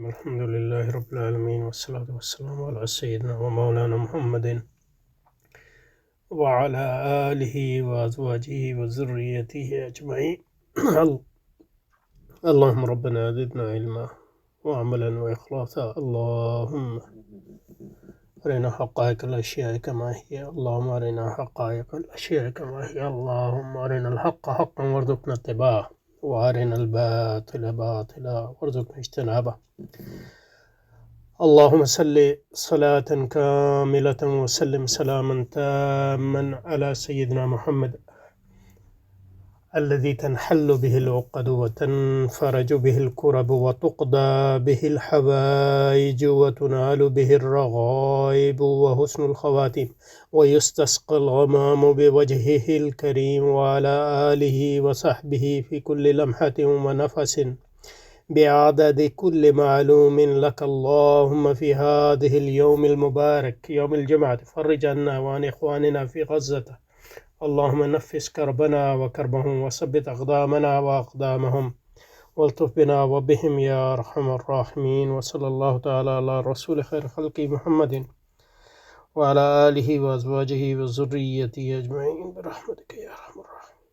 الحمد لله رب العالمين والصلاة والسلام على سيدنا ومولانا محمد وعلى آله وأزواجه وذريته أجمعين. اللهم ربنا زدنا علما وعملا وإخلاصا. اللهم أرنا حقائق الأشياء كما هي. اللهم أرنا حقائق الأشياء كما هي. اللهم أرنا الحق حقا وارزقنا اتباعه وأرنا الباطل باطلا وارزقنا اجتنابه. اللهم صل صلاة كاملة وسلم سلاما تاما على سيدنا محمد الذي تنحل به العقد وتنفرج به الكرب وتقضى به الحوائج وتنال به الرغائب وحسن الخواتيم ويستسقى الغمام بوجهه الكريم وعلى آله وصحبه في كل لمحة ونفس بعدد كل معلوم لك. اللهم في هذه اليوم المبارك يوم الجمعة فرج عنا وعن إخواننا في غزة. اللهم نفس كربنا وكربهم وثبت أقدامنا وأقدامهم والطف بنا وبهم يا أرحم الراحمين. وصلى الله تعالى على رسول خير خلق محمد وعلى آله وأزواجه وذريته أجمعين برحمتك يا أرحم الراحمين.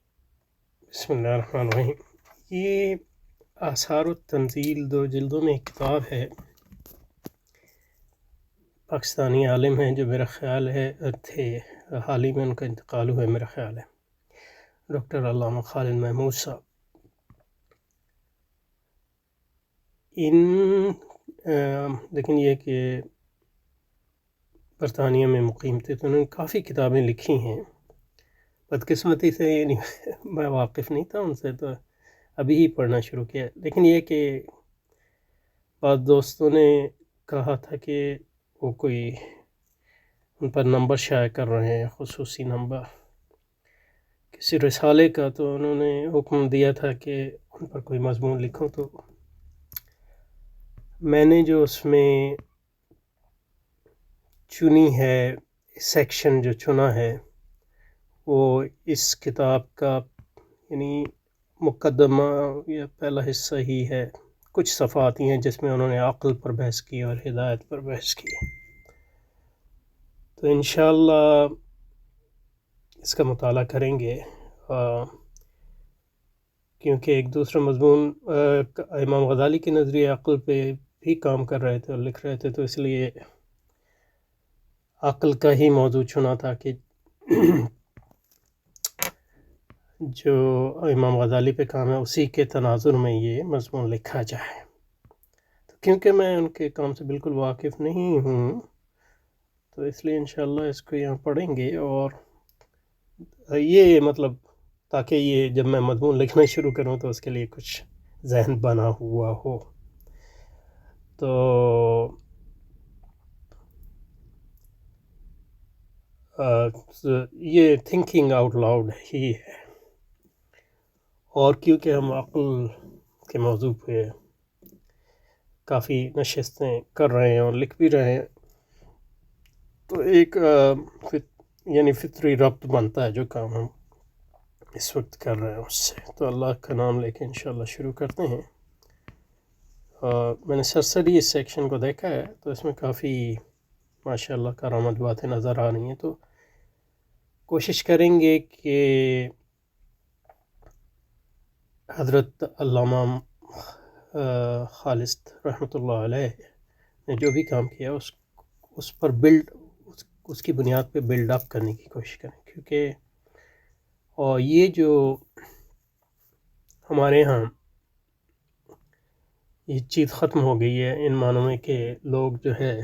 بسم اللہ الرحمن الرحیم. یہ آثار التنزیل 2 جلدوں میں ایک کتاب ہے. پاکستانی عالم ہیں جو میرا خیال ہے تھے، حال ہی میں ان کا انتقال ہوا ہے میرا خیال ہے، ڈاکٹر علامہ خالد محمود صاحب. لیکن یہ کہ برطانیہ میں مقیم تھے تو انہوں نے کافی کتابیں لکھی ہیں. بدقسمتی سے یعنی میں واقف نہیں تھا ان سے، تو ابھی ہی پڑھنا شروع کیا. لیکن یہ کہ بعض دوستوں نے کہا تھا کہ وہ کوئی ان پر نمبر شائع کر رہے ہیں، خصوصی نمبر کسی رسالے کا، تو انہوں نے حکم دیا تھا کہ ان پر کوئی مضمون لکھو. تو میں نے جو اس میں چنی ہے، سیکشن جو چنا ہے وہ اس کتاب کا یعنی مقدمہ یا پہلا حصہ ہی ہے. کچھ صفحات ہی ہیں جس میں انہوں نے عقل پر بحث کی اور ہدایت پر بحث کی. تو انشاءاللہ اس کا مطالعہ کریں گے، کیونکہ ایک دوسرا مضمون امام غزالی کے نظریہ عقل پہ بھی کام کر رہے تھے اور لکھ رہے تھے، تو اس لیے عقل کا ہی موضوع چنا تھا کہ جو امام غزالی پہ کام ہے اسی کے تناظر میں یہ مضمون لکھا جائے. تو کیونکہ میں ان کے کام سے بالکل واقف نہیں ہوں، تو اس لیے انشاءاللہ اس کو یہاں پڑھیں گے. اور یہ مطلب تاکہ یہ جب میں مضمون لکھنا شروع کروں تو اس کے لیے کچھ ذہن بنا ہوا ہو. تو یہ تھنکنگ آؤٹ لاؤڈ ہی ہے، اور کیونکہ ہم عقل کے موضوع پہ کافی نشستیں کر رہے ہیں اور لکھ بھی رہے ہیں، تو ایک یعنی فطری ربط بنتا ہے جو کام ہم اس وقت کر رہے ہیں اس سے. تو اللہ کا نام لے کے انشاءاللہ شروع کرتے ہیں. میں نے سرسری اس سیکشن کو دیکھا ہے تو اس میں کافی ماشاءاللہ کارآمد باتیں نظر آ رہی ہیں. تو کوشش کریں گے کہ حضرت علامہ خالص رحمۃ اللہ علیہ نے جو بھی کام کیا اس پر اس کی بنیاد پہ بلڈ اپ کرنے کی کوشش کریں. کیونکہ اور یہ جو ہمارے ہاں یہ چیز ختم ہو گئی ہے ان معنوں میں کہ لوگ جو ہے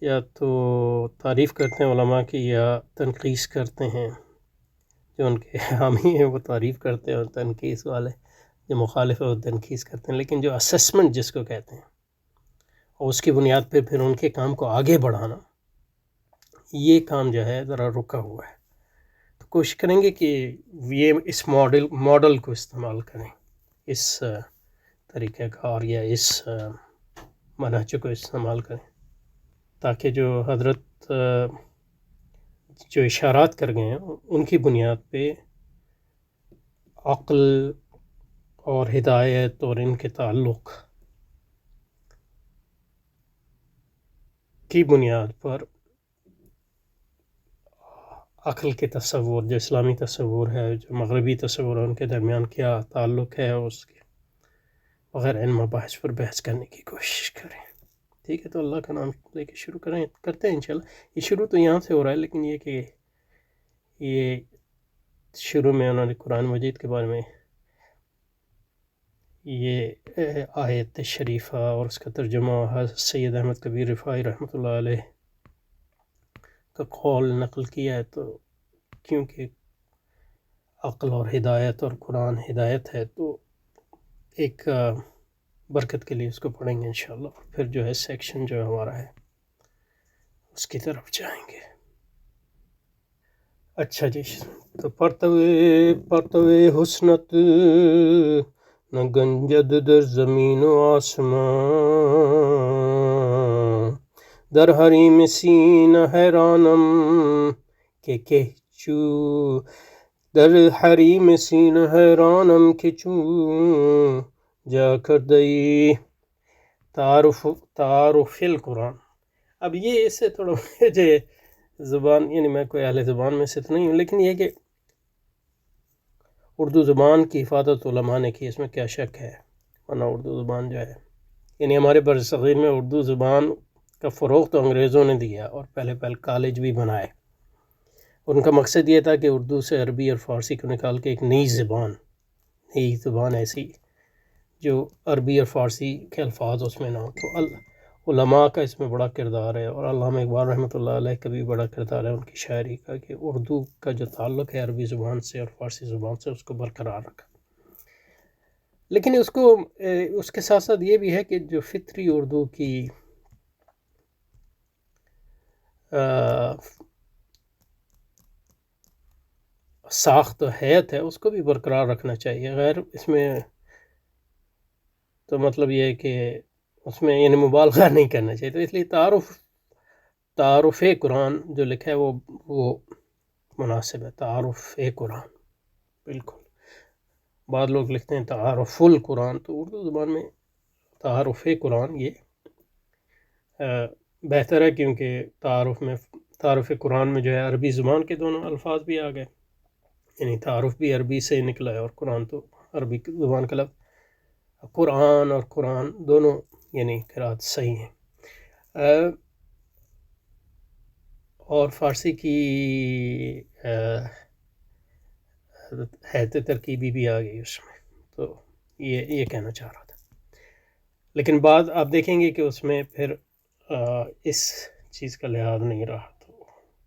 یا تو تعریف کرتے ہیں علماء کی یا تنقیص کرتے ہیں. جو ان کے حامی ہیں وہ تعریف کرتے ہیں اور تنقیص والے جو مخالف ہیں وہ تنقیص کرتے ہیں. لیکن جو اسسمنٹ جس کو کہتے ہیں اور اس کی بنیاد پہ پھر ان کے کام کو آگے بڑھانا، یہ کام جو ہے ذرا رکا ہوا ہے. تو کوشش کریں گے کہ یہ اس ماڈل کو استعمال کریں، اس طریقہ کار یا اس منہج کو استعمال کریں، تاکہ جو حضرت جو اشارات کر گئے ہیں ان کی بنیاد پہ عقل اور ہدایت اور ان کے تعلق کی بنیاد پر عقل کے تصور، جو اسلامی تصور ہے، جو مغربی تصور ہے، ان کے درمیان کیا تعلق ہے، اس کے بغیر ان مباحث پر بحث کرنے کی کوشش کریں. ٹھیک ہے، تو اللہ کا نام لے کے شروع کرتے ہیں انشاءاللہ. یہ شروع تو یہاں سے ہو رہا ہے، لیکن یہ کہ یہ شروع میں انہوں نے قرآن مجید کے بارے میں یہ آیت شریفہ اور اس کا ترجمہ سید احمد کبیر رفاعی رحمۃ اللہ علیہ کا قول نقل کیا ہے. تو کیونکہ عقل اور ہدایت اور قرآن ہدایت ہے، تو ایک برکت کے لیے اس کو پڑھیں گے انشاءاللہ. پھر جو ہے سیکشن جو ہمارا ہے اس کی طرف جائیں گے. اچھا جی، تو پرتوے حسنت نہ گنجد در زمین و آسمان، در حریم سین حیرانم کہ چو، در حریم سین حیرانم کہ چون جا کردئی تعارف القرآن. اب یہ اس سے تھوڑا مجھے زبان، یعنی میں کوئی اہل زبان میں سے تو نہیں ہوں، لیکن یہ کہ اردو زبان کی حفاظت علماء نے کی، اس میں کیا شک ہے. ورنہ اردو زبان جو ہے، یعنی ہمارے برصغیر میں اردو زبان کا فروغ تو انگریزوں نے دیا، اور پہلے کالج بھی بنائے. ان کا مقصد یہ تھا کہ اردو سے عربی اور فارسی کو نکال کے ایک نئی زبان ایسی جو عربی اور فارسی کے الفاظ اس میں نہ ہوں. تو علماء کا اس میں بڑا کردار ہے، اور علامہ اقبال رحمۃ اللہ علیہ کا بھی بڑا کردار ہے ان کی شاعری کا، کہ اردو کا جو تعلق ہے عربی زبان سے اور فارسی زبان سے اس کو برقرار رکھا. لیکن اس کے ساتھ ساتھ یہ بھی ہے کہ جو فطری اردو کی ساخت و حیت ہے اس کو بھی برقرار رکھنا چاہیے. غیر اس میں تو مطلب یہ ہے کہ اس میں یعنی مبالغہ نہیں کرنا چاہیے. تو اس لیے تعارف قرآن جو لکھا ہے وہ مناسب ہے. تعارف قرآن، بالکل. بعض لوگ لکھتے ہیں تعارف القرآن، تو اردو زبان میں تعارف قرآن یہ بہتر ہے، کیونکہ تعارف قرآن میں جو ہے عربی زبان کے دونوں الفاظ بھی آ گئے، یعنی تعارف بھی عربی سے نکلا ہے، اور قرآن تو عربی زبان کا لفظ. قرآن اور قرآن دونوں یعنی قرات صحیح ہیں. اور فارسی کی حیت ترکیبی بھی آ گئی اس میں. تو یہ کہنا چاہ رہا تھا. لیکن بعد آپ دیکھیں گے کہ اس میں پھر اس چیز کا لحاظ نہیں رہا، تو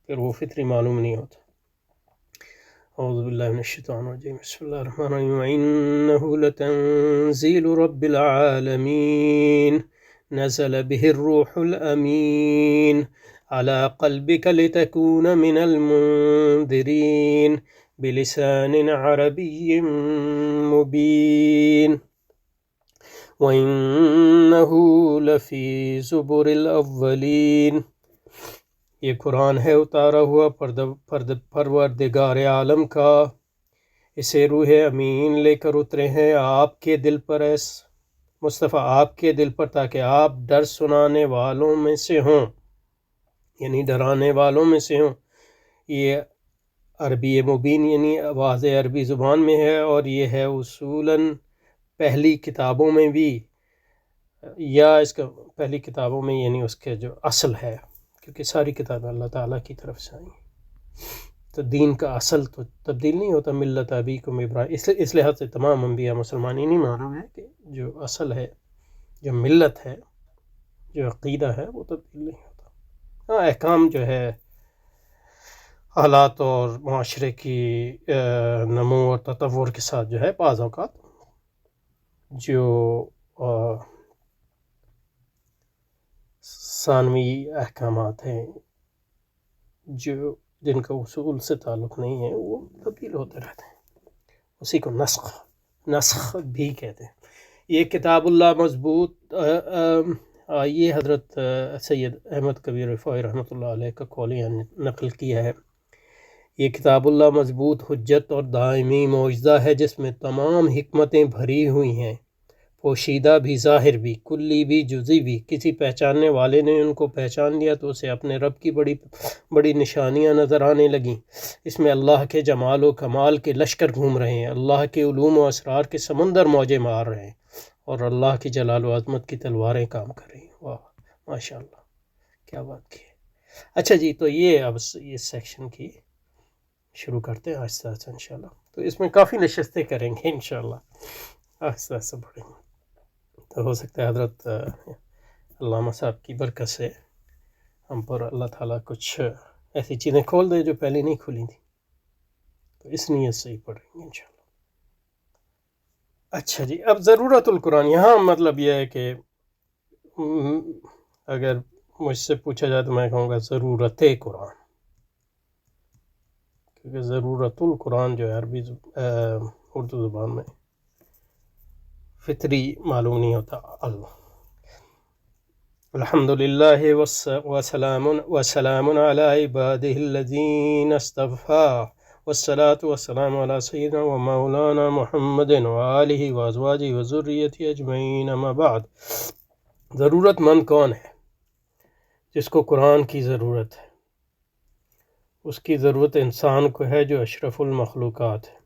پھر وہ فطری معلوم نہیں ہوتا. اعوذ باللہ من الشیطان الرجیم، بسم اللہ الرحمن الرحیم. وَإِنَّهُ لَتَنزِيلُ رَبِّ الْعَالَمِينَ نَزَلَ بِهِ الرُّوحُ الْأَمِينُ عَلَى قَلْبِكَ لِتَكُونَ مِنَ الْمُنذِرِينَ بِلِسَانٍ عَرَبِيٍّ مُبِينٍ وَإِنَّهُ لَفِي زُبُرِ الْأَوَّلِينَ. یہ قرآن ہے اتارا ہوا پروردگار عالم کا، اسے روح امین لے کر اترے ہیں آپ کے دل پر، مصطفیٰ آپ کے دل پر، تاکہ آپ ڈر سنانے والوں میں سے ہوں، یعنی ڈرانے والوں میں سے ہوں. یہ عربی مبین یعنی واضح عربی زبان میں ہے، اور یہ ہے اصولاً پہلی کتابوں میں بھی، یا اس کا پہلی کتابوں میں یعنی اس کے جو اصل ہے، کیونکہ ساری کتابیں اللہ تعالیٰ کی طرف سے آئیں. تو دین کا اصل تو تبدیل نہیں ہوتا. ملت ابیکم ابراہیم، اس لحاظ سے تمام انبیاء مسلمان ہی نہیں معلوم ہے کہ جو اصل ہے، جو ملت ہے، جو عقیدہ ہے، وہ تبدیل نہیں ہوتا. ہاں، احکام جو ہے حالات اور معاشرے کی نمو اور تطور کے ساتھ جو ہے بعض اوقات جو ثانوی احکامات ہیں جن کا اصول سے تعلق نہیں ہے، وہ تبدیل ہوتے رہتے ہیں. اسی کو نسخ بھی کہتے ہیں. یہ کتاب اللہ مضبوط، یہ حضرت سید احمد کبیر رفاعی رحمۃ اللہ علیہ کا قول نقل کیا ہے یہ کتاب اللہ مضبوط حجت اور دائمی معجزہ ہے جس میں تمام حکمتیں بھری ہوئی ہیں، پوشیدہ بھی ظاہر بھی، کلی بھی جزئی بھی۔ کسی پہچاننے والے نے ان کو پہچان لیا تو اسے اپنے رب کی بڑی بڑی نشانیاں نظر آنے لگیں۔ اس میں اللہ کے جمال و کمال کے لشکر گھوم رہے ہیں، اللہ کے علوم و اسرار کے سمندر موجیں مار رہے ہیں، اور اللہ کی جلال و عظمت کی تلواریں کام کر رہی ہیں۔ واہ ماشاء اللہ، کیا بات کی ہے۔ اچھا جی، تو یہ اب اس سیکشن کی شروع کرتے ہیں آہستہ آہستہ انشاءاللہ۔ تو اس میں کافی نشستیں کریں گے انشاءاللہ، آہستہ آہستہ بڑھیں گے۔ تو ہو سکتا ہے حضرت علامہ صاحب کی برکت سے ہم پر اللہ تعالیٰ کچھ ایسی چیزیں کھول دے جو پہلے نہیں کھلی تھیں، تو اس نیت سے ہی پڑھیں گے انشاءاللہ۔ اچھا جی، اب ضرورت القرآن، یہاں مطلب یہ ہے کہ اگر مجھ سے پوچھا جائے تو میں کہوں گا ضرورت قرآن، کیونکہ ضرورت القرآن جو ہے عربی اردو زبان میں فطری معلوم نہیں ہوتا۔ الحمد للہ وسلام علی عبادہ الذین اصطفیٰ والصلاة والسلام علی سیدنا و مولانا محمد وآلہ وازواجہ وذریتہ اجمعین، اما بعد۔ ضرورت مند کون ہے؟ جس کو قرآن کی ضرورت ہے۔ اس کی ضرورت انسان کو ہے جو اشرف المخلوقات ہے۔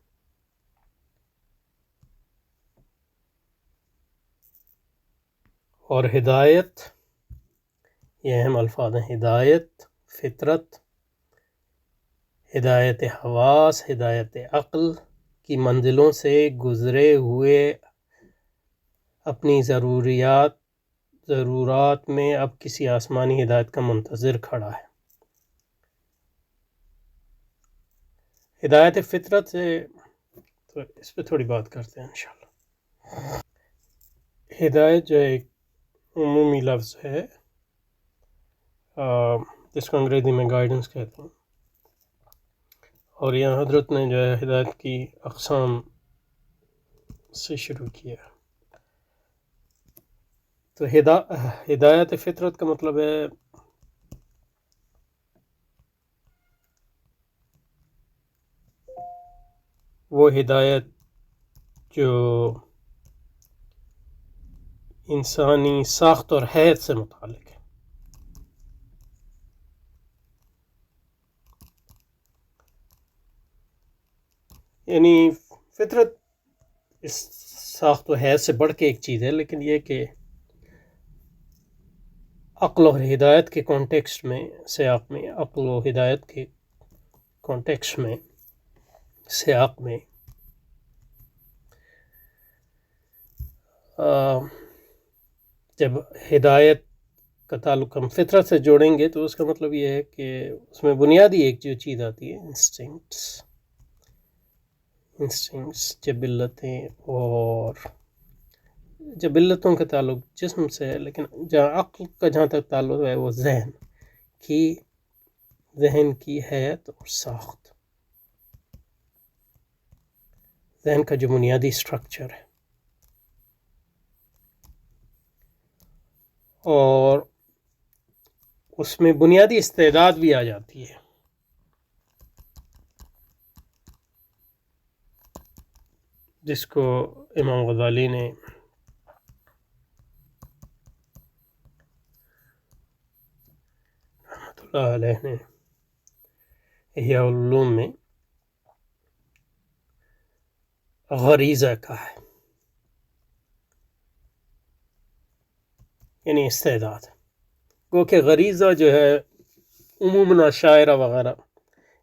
اور ہدایت، یہ اہم الفاظ ہیں، ہدایت فطرت، ہدایت حواس، ہدایت عقل کی منزلوں سے گزرے ہوئے اپنی ضرورات میں اب کسی آسمانی ہدایت کا منتظر کھڑا ہے۔ ہدایت فطرت سے تو اس پہ تھوڑی بات کرتے ہیں انشاءاللہ۔ ہدایت جو ایک عمومی لفظ ہے جس کو انگریزی میں گائیڈنس کہتے ہیں، اور یہاں حضرت نے جو ہے ہدایت کی اقسام سے شروع کیا۔ تو ہدایت فطرت کا مطلب ہے وہ ہدایت جو انسانی ساخت اور حیت سے متعلق ہے۔ یعنی فطرت اس ساخت و حیت سے بڑھ کے ایک چیز ہے، لیکن یہ کہ عقل اور ہدایت کے کانٹیکسٹ میں، سیاق میں، عقل و ہدایت کے کانٹیکسٹ میں، سیاق میں جب ہدایت کا تعلق ہم فطرت سے جوڑیں گے تو اس کا مطلب یہ ہے کہ اس میں بنیادی ایک جو چیز آتی ہے انسٹنکٹس، جبلتیں، اور جبلتوں کا تعلق جسم سے ہے، لیکن جہاں عقل کا جہاں تک تعلق ہے وہ ذہن کی حیت اور ساخت، ذہن کا جو بنیادی اسٹرکچر ہے، اور اس میں بنیادی استعداد بھی آ جاتی ہے۔ جس کو امام غزالی نے رحمۃ اللہ علیہ نے احیاء العلوم میں غریزہ کہا ہے، یعنی استعداد۔ گو کہ غریزہ جو ہے عموماً شاعرہ وغیرہ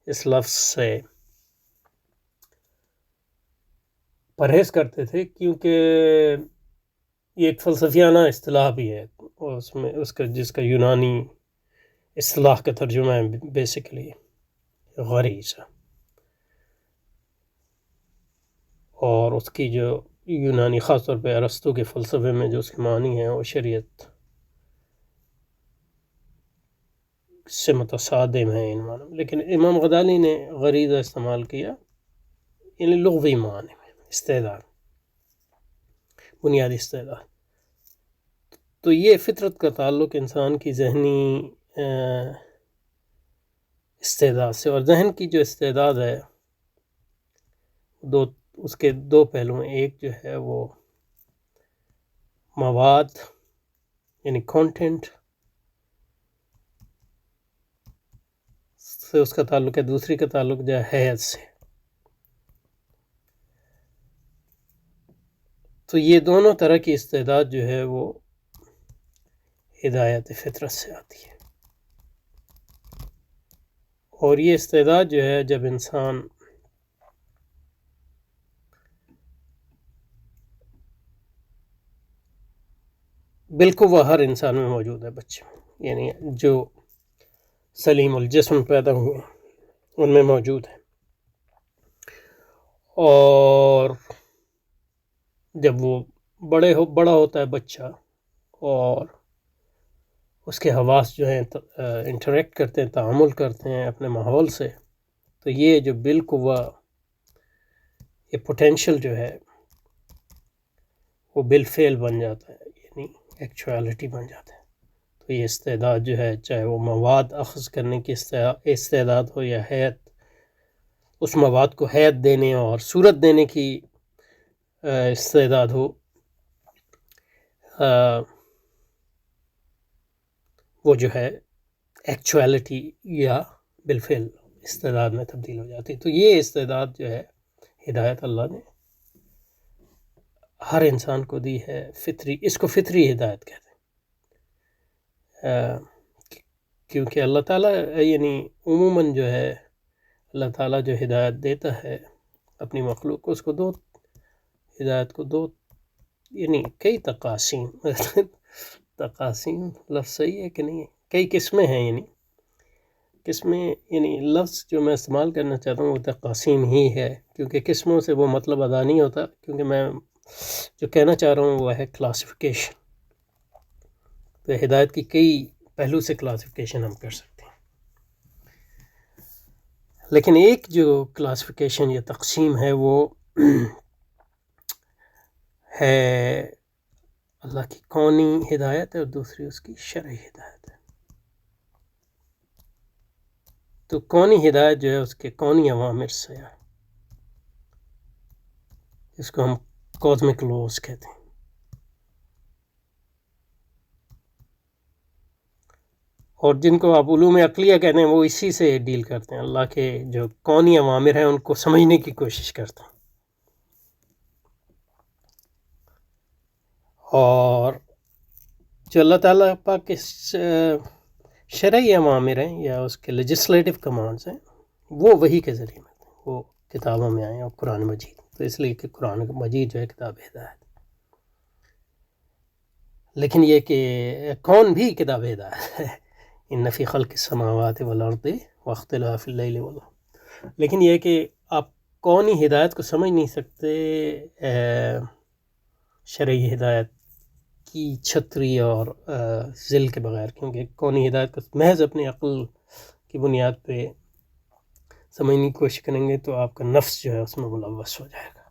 اس لفظ سے پرہیز کرتے تھے، کیونکہ یہ ایک فلسفیانہ اصطلاح بھی ہے، اور اس میں جس کا یونانی اصطلاح کا ترجمہ ہے بیسیکلی غریزہ، اور اس کی جو یونانی خاص طور پہ ارسطو کے فلسفے میں جو اس کے معنی ہیں وہ شریعت سے متصادم ہیں ان معنی میں، لیکن امام غزالی نے غریزہ استعمال کیا یعنی لغوی معنی میں استعداد، بنیادی استعداد۔ تو یہ فطرت کا تعلق انسان کی ذہنی استعداد سے. اور ذہن کی جو استعداد ہے اس کے دو پہلو ہیں. ایک جو ہے وہ مواد یعنی کانٹینٹ سے اس کا تعلق ہے، دوسری کا تعلق جو ہے حیت سے. تو یہ دونوں طرح کی استعداد جو ہے وہ ہدایت فطرت سے آتی ہے. اور یہ استعداد جو ہے جب انسان بالقوہ ہر انسان میں موجود ہے، بچے میں، یعنی جو سلیم الجسم پیدا ہوئے ان میں موجود ہے. اور جب وہ بڑا ہوتا ہے بچہ اور اس کے حواس جو ہیں انٹریکٹ کرتے ہیں، تعامل کرتے ہیں اپنے ماحول سے، تو یہ جو بالقوہ یہ پوٹینشل جو ہے وہ بالفعل بن جاتا ہے، یعنی ایکچوالٹی بن جاتا ہے. تو یہ استعداد جو ہے، چاہے وہ مواد اخذ کرنے کی استعداد ہو یا حیت، اس مواد کو حیت دینے اور صورت دینے کی استعداد ہو، وہ جو ہے ایکچوالٹی یا بالفعل استعداد میں تبدیل ہو جاتی. تو یہ استعداد جو ہے ہدایت اللہ نے ہر انسان کو دی ہے، فطری، اس کو فطری ہدایت کہتے ہیں. کیونکہ اللہ تعالیٰ یعنی عموماً جو ہے اللہ تعالیٰ جو ہدایت دیتا ہے اپنی مخلوق کو، اس کو دو ہدایت کو دو یعنی کئی تقاسیم تقاسیم لفظ صحیح ہے کہ نہیں ہے، کئی قسمیں ہیں. یعنی قسمیں یعنی لفظ جو میں استعمال کرنا چاہتا ہوں وہ تقاسیم ہی ہے، کیونکہ قسموں سے وہ مطلب ادا نہیں ہوتا. کیونکہ میں جو کہنا چاہ رہا ہوں وہ ہے کلاسیفیکیشن. تو ہدایت کی کئی پہلو سے کلاسیفیکیشن ہم کر سکتے ہیں، لیکن ایک جو کلاسیفیکیشن یا تقسیم ہے وہ ہے اللہ کی کونی ہدایت ہے اور دوسری اس کی شرعی ہدایت ہے. تو کونی ہدایت جو ہے اس کے کونی عوامر سے ہے، اس کو ہم کازمک لوز کہتے ہیں. اور جن کو آپ علوم عقلیہ کہتے ہیں وہ اسی سے ڈیل کرتے ہیں، اللہ کے جو کونی عوامر ہیں ان کو سمجھنے کی کوشش کرتے ہیں. اور جو اللہ تعالیٰ پاک کے شرعی عوامر ہیں یا اس کے لیجسلیٹو کمانڈز ہیں وہ وحی کے ذریعے میں وہ کتابوں میں آئے ہیں اور قرآن مجید. تو اس لیے کہ قرآن مجید جو ہے کتاب ہدایت، لیکن یہ کہ کون بھی کتاب ہدایت ہے. ان فی خلق السماوات والارض واختلاف اللیل والنہار. لیکن یہ کہ آپ کونی ہدایت کو سمجھ نہیں سکتے شرعی ہدایت کی چھتری اور ذل کے بغیر، کیونکہ کونی ہدایت کو محض اپنی عقل کی بنیاد پہ سمجھنے کی کوشش کریں گے تو آپ کا نفس جو ہے اس میں ملوث ہو جائے گا.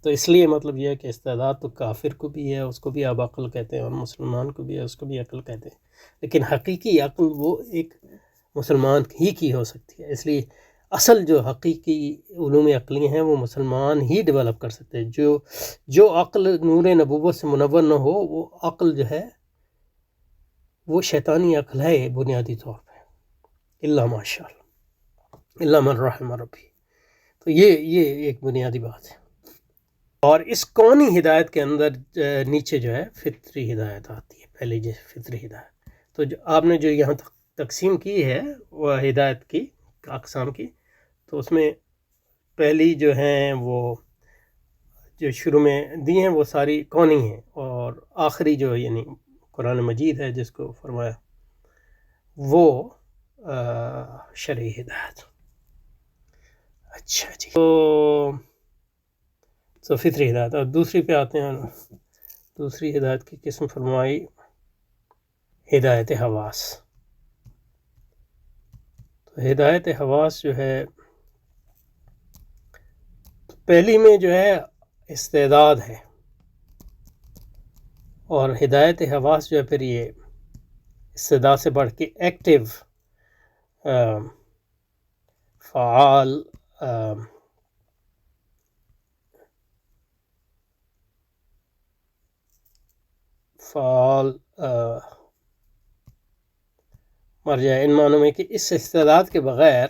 تو اس لیے مطلب یہ ہے کہ استعداد تو کافر کو بھی ہے، اس کو بھی آپ عقل کہتے ہیں، اور مسلمان کو بھی ہے، اس کو بھی عقل کہتے ہیں. لیکن حقیقی عقل وہ ایک مسلمان ہی کی ہو سکتی ہے. اس لیے اصل جو حقیقی علوم عقلی ہیں وہ مسلمان ہی ڈیولپ کر سکتے ہیں. جو عقل نور نبوت سے منور نہ ہو وہ عقل جو ہے وہ شیطانی عقل ہے بنیادی طور پہ، الا ماشاء اللہ، الا من رحم ربی. تو یہ ایک بنیادی بات ہے. اور اس کونی ہدایت کے اندر نیچے جو ہے فطری ہدایت آتی ہے، پہلے جو فطری ہدایت. تو جو آپ نے جو یہاں تقسیم کی ہے وہ ہدایت کی اقسام کی، تو اس میں پہلی جو ہیں وہ جو شروع میں دی ہیں وہ ساری کونی ہیں، اور آخری جو یعنی قرآن مجید ہے جس کو فرمایا وہ شرعی ہدایت. اچھا جی، تو فطری ہدایت. اور دوسری پہ آتے ہیں، دوسری ہدایت کی قسم فرمائی ہدایت حواس. تو ہدایت حواس جو ہے پہلی میں جو ہے استعداد ہے، اور ہدایت حواس جو ہے پھر یہ استعداد سے بڑھ کے ایکٹیو فعال فعال مرجع ان معنوں میں کہ اس استعداد کے بغیر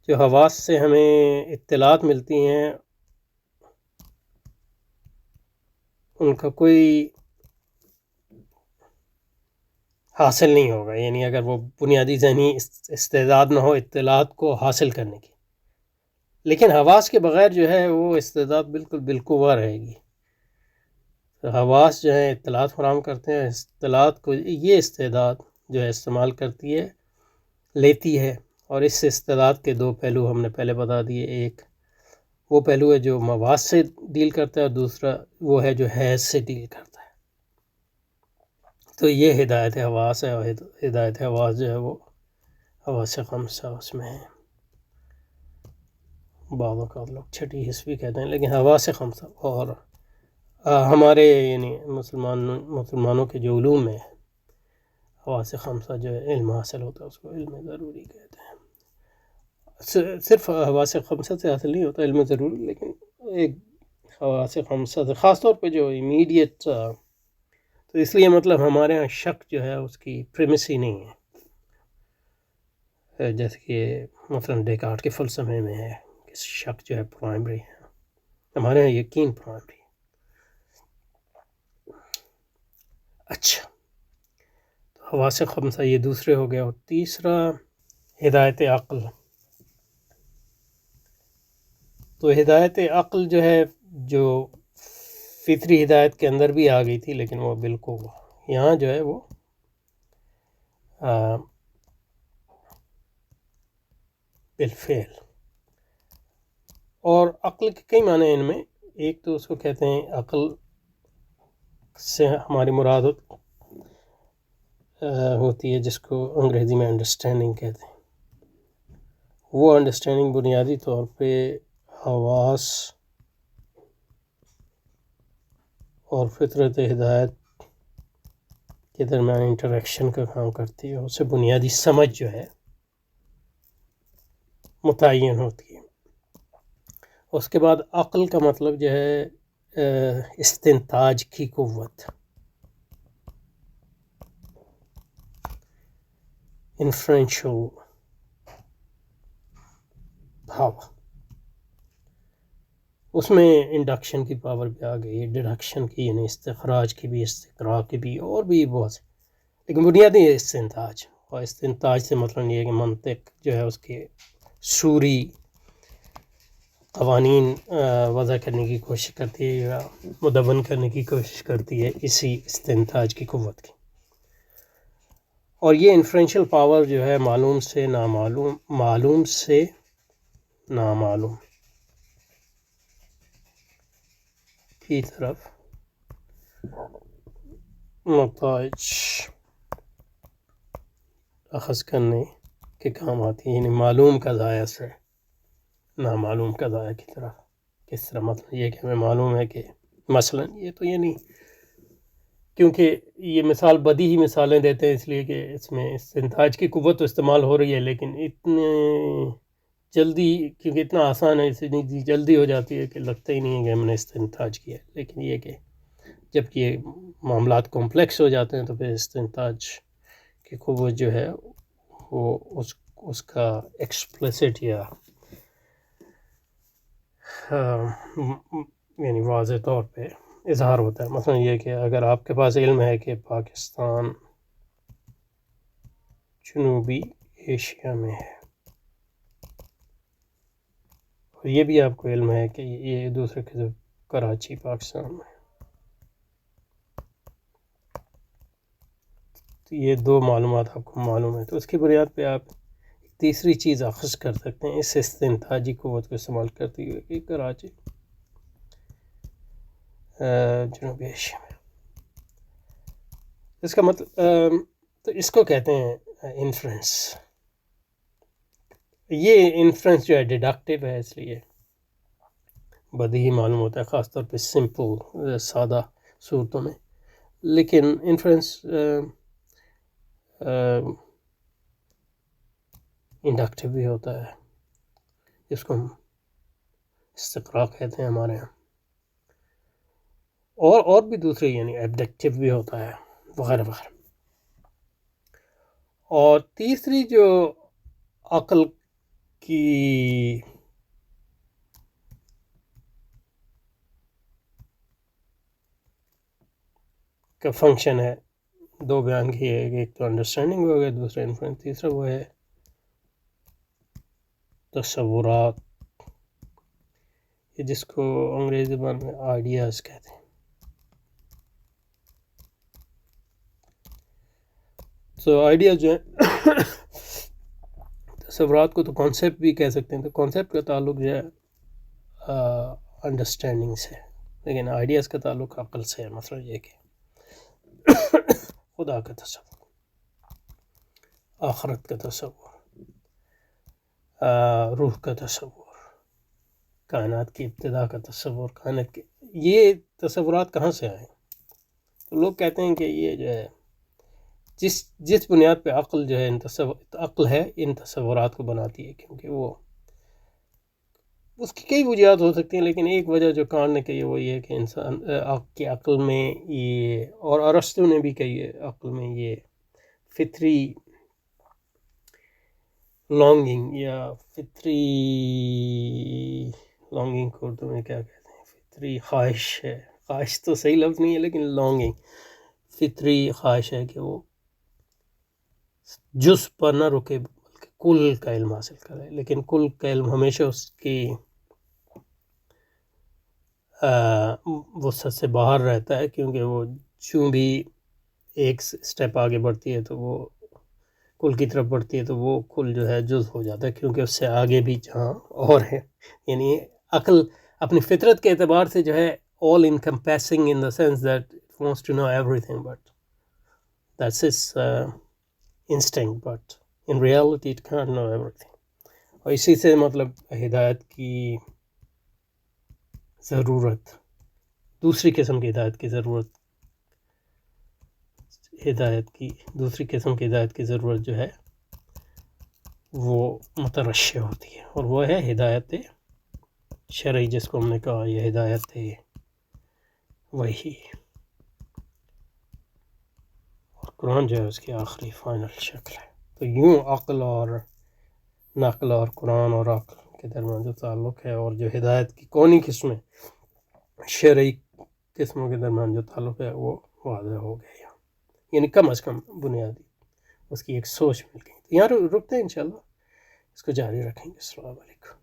جو حواس سے ہمیں اطلاعات ملتی ہیں ان کا کوئی حاصل نہیں ہوگا. یعنی اگر وہ بنیادی ذہنی استعداد نہ ہو اطلاعات کو حاصل کرنے کی، لیکن حواس کے بغیر جو ہے وہ استعداد بالکل بالقوہ رہے گی. حواس جو ہیں اطلاعات فراہم کرتے ہیں، اطلاعات کو یہ استعداد جو ہے استعمال کرتی ہے، لیتی ہے. اور اس استعداد کے دو پہلو ہم نے پہلے بتا دیے. ایک وہ پہلو ہے جو مواد سے ڈیل کرتا ہے، اور دوسرا وہ ہے جو حیض سے ڈیل کرتا ہے. تو یہ ہدایت حواس ہے، اور ہدایت حواس جو ہے وہ حواس خمسہ اس میں ہے. بعض اوقات لوگ چھٹی حس بھی کہتے ہیں، لیکن حواس خمسہ. اور ہمارے یعنی مسلمانوں کے جو علوم میں حواس خمسہ جو ہے علم حاصل ہوتا ہے اس کو علم ضروری کہتے ہیں. صرف حواس خمسہ سے حاصل نہیں ہوتا علم ضروری، لیکن ایک حواس خمسہ سے خاص طور پہ جو امیڈیٹ، تو اس لیے مطلب ہمارے ہاں شک جو ہے اس کی پریمیسی نہیں ہے، جیسے کہ مثلا ڈیکارٹ کے فلسفے میں ہے کہ شک جو ہے پرائمری ہے، ہمارے ہاں یقین پرائمری ہے. اچھا، تو حواس خمسہ یہ دوسرے ہو گیا. اور تیسرا ہدایت عقل. تو ہدایت عقل جو ہے جو فطری ہدایت کے اندر بھی آ گئی تھی، لیکن وہ بالکل یہاں جو ہے وہ بالفعل. اور عقل کے کئی معنی ہیں ان میں. ایک تو اس کو کہتے ہیں عقل سے ہماری مراد ہوتی ہے جس کو انگریزی میں انڈرسٹینڈنگ کہتے ہیں. وہ انڈرسٹینڈنگ بنیادی طور پہ حواس اور فطرت ہدایت کے درمیان انٹریکشن کا کام کرتی ہے. اس سے بنیادی سمجھ جو ہے متعین ہوتی ہے. اس کے بعد عقل کا مطلب جو ہے استنتاج کی قوت، انفرینشل پاور. اس میں انڈکشن کی پاور بھی آ گئی، ڈیڈکشن کی یعنی استخراج کی بھی، استقراء کی بھی، اور بھی بہت سے. لیکن بنیادی ہے استنتاج. اور استنتاج سے مطلب یہ ہے کہ منطق جو ہے اس کے سوری قوانین وضع کرنے کی کوشش کرتی ہے یا مدون کرنے کی کوشش کرتی ہے اسی استنتاج کی قوت کی. اور یہ انفرینشل پاور جو ہے معلوم سے نامعلوم، معلوم سے نامعلوم کی طرف نتائج اخذ کرنے کے کام آتی ہے. یعنی معلوم کا ضائع سے نامعلوم کا ضائع کی طرف. کس طرح؟ مطلب یہ کہ ہمیں معلوم ہے کہ مثلا یہ تو یہ نہیں، کیونکہ یہ مثال بدی ہی مثالیں دیتے ہیں، اس لیے کہ اس میں استنتاج کی قوت تو استعمال ہو رہی ہے، لیکن اتنے جلدی، کیونکہ اتنا آسان ہے، اتنی جلدی ہو جاتی ہے کہ لگتا ہی نہیں ہے کہ ہم نے استنتاج کیا. لیکن یہ کہ جب یہ معاملات کمپلیکس ہو جاتے ہیں تو پھر استنتاج کی قوت جو ہے وہ اس کا ایکسپلیسٹ یا یعنی واضح طور پہ اظہار ہوتا ہے. مثلا یہ کہ اگر آپ کے پاس علم ہے کہ پاکستان جنوبی ایشیا میں ہے، اور یہ بھی آپ کو علم ہے کہ یہ دوسرے کے کراچی پاکستان میں، تو یہ دو معلومات آپ کو معلوم ہے، تو اس کی بنیاد پہ آپ تیسری چیز اخذ کر سکتے ہیں اس استنتاجی قوت کو استعمال کرتے ہوئے کہ کراچی جنوبی ایشیا میں. اس کا مطلب تو اس کو کہتے ہیں انفرنس. یہ انفرنس جو ہے ڈیڈکٹیو ہے، اس لیے بدیہی معلوم ہوتا ہے، خاص طور پہ سمپل سادہ صورتوں میں. لیکن انفرنس انڈکٹیو بھی ہوتا ہے جس کو ہم استقراء کہتے ہیں ہمارے یہاں، اور بھی دوسرے یعنی ایبڈکٹیو بھی ہوتا ہے وغیرہ وغیرہ. اور تیسری جو عقل کی کا فنکشن ہے، دو بیان کیے، ایک تو انڈرسٹینڈنگ ہو گیا، دوسرا انفرنس، تیسرا وہ ہے تصورات، جس کو انگریزی زبان میں آئیڈیاز کہتے ہیں. تو آئیڈیا جو ہے تصورات کو تو کانسیپٹ بھی کہہ سکتے ہیں، تو کانسیپٹ کا تعلق جو ہے انڈرسٹینڈنگ سے، لیکن آئیڈیاز کا تعلق عقل سے ہے. مثلا یہ کہ خدا کا تصور، آخرت کا تصور، روح کا تصور، کائنات کی ابتدا کا تصور، کائنات کے یہ تصورات کہاں سے آئے؟ تو لوگ کہتے ہیں کہ یہ جو ہے جس بنیاد پہ عقل جو ہے عقل ہے ان تصورات کو بناتی ہے، کیونکہ وہ اس کی کئی وجوہات ہو سکتی ہیں، لیکن ایک وجہ جو کاننے کی ہے وہ یہ ہے کہ انسان کی عقل میں یہ، اور ارسطو نے بھی کہی ہے، عقل میں یہ فطری لانگنگ یا فطری لانگنگ کو اردو میں کیا کہتے ہیں، فطری خواہش ہے، خواہش تو صحیح لفظ نہیں ہے لیکن لانگنگ فطری خواہش ہے کہ وہ جز پر نہ رکے بلکہ کل کا علم حاصل کرے، لیکن کل کا علم ہمیشہ اس کی وسعت سے باہر رہتا ہے، کیونکہ وہ چوں بھی ایک سٹیپ آگے بڑھتی ہے تو وہ کل کی طرف بڑھتی ہے تو وہ کل جو ہے جز ہو جاتا ہے، کیونکہ اس سے آگے بھی جہاں اور ہے. یعنی عقل اپنی فطرت کے اعتبار سے جو ہے all encompassing in the sense that it wants to know everything, but that's its instinct, but in reality it can't know everything. اور اسی سے مطلب ہدایت کی ضرورت، دوسری قسم کی ہدایت کی ضرورت، دوسری قسم کی ہدایت کی ضرورت جو ہے وہ مترشح ہوتی ہے، اور وہ ہے ہدایت شرعی، جس کو ہم نے کہا یہ ہدایت وحی، اور قرآن جو ہے اس کی آخری فائنل شکل ہے. تو یوں عقل اور نقل اور قرآن اور عقل کے درمیان جو تعلق ہے، اور جو ہدایت کی کونی قسمیں شرعی قسموں کے درمیان جو تعلق ہے وہ واضح ہو گیا، یعنی کم از کم بنیادی اس کی ایک سوچ مل گئی. تو یہاں رکتے ہیں، انشاءاللہ اس کو جاری رکھیں گے. السلام علیکم.